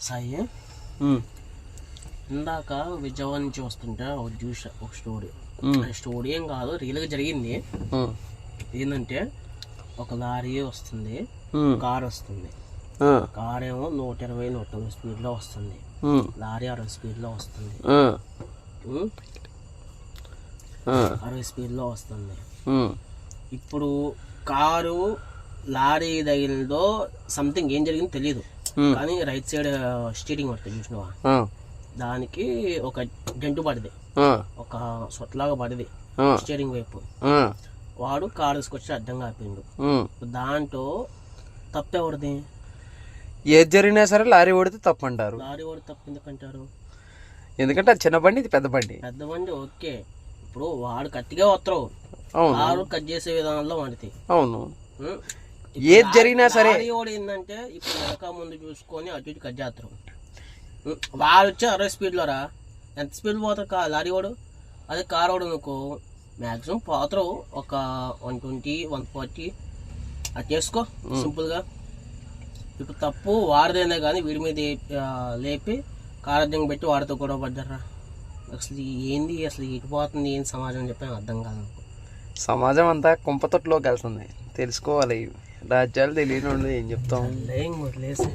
సాయి ఇందాక విజయవాడ నుంచి వస్తుంటే ఒక స్టోరీ. స్టోరీ ఏం కాదు, రియల్గా జరిగింది. ఏంటంటే ఒక లారీ వస్తుంది, కార్ వస్తుంది. కార్ ఏమో 120-130 స్పీడ్లో వస్తుంది, లారీ 60 స్పీడ్లో వస్తుంది. 60 స్పీడ్లో వస్తుంది. ఇప్పుడు కారు లారీ తగిలిందో సంథింగ్ ఏం జరిగిందో తెలియదు, కానీ రైట్ సైడ్ స్టీరింగ్ పడుతుంది చూసినవా, దానికి ఒక జంటు పడింది, ఒక సొట్లాగా పడింది స్టీరింగ్ వైపు. వాడు కారు తీసుకొచ్చి అడ్డంగా ఆపిండు. దాంట్లో తప్పెవరిది? ఏది జరిగినా సరే లారీ ఓడితే తప్పు అంటారు. లారీ ఓడి తప్పు ఎందుకంటారు? ఎందుకంటే అది చిన్న బండి, ఇది పెద్ద బండి. పెద్ద బండి ఓకే, ఇప్పుడు వాడు కట్టిగా వస్తారు, కారు కట్ చేసే విధానంలో వాడితే. అవును, ఏది జరిగినా సరే లారీ ఓడి ఏంటంటే ఇప్పుడు వెనక ముందు చూసుకొని అటు ఇటు కట్ చేస్తారు. వాడు వచ్చి 60 స్పీడ్లో రా, ఎంత స్పీడ్ పోతారు లారీ ఓడు? అదే కారు ఓడు అనుకో మ్యాక్సిమం పోతారు ఒక 120-140 అది చేసుకో సింపుల్గా. ఇప్పుడు తప్పు వాడిదైనా కానీ వీడి మీద లేపి కారాజ్యం పెట్టి వాడితో గొడవ పడ్డారా? అసలు ఏంది, అసలు ఇటు పోతుంది ఏంది సమాజం అని చెప్పి అర్థం కాదు నాకు. సమాజం అంతా కుంపతొట్టులోకి వెళ్తుంది, తెలుసుకోవాలి. రాజ్యాలు తెలియని ఏం చెప్తాం. వదిలేసి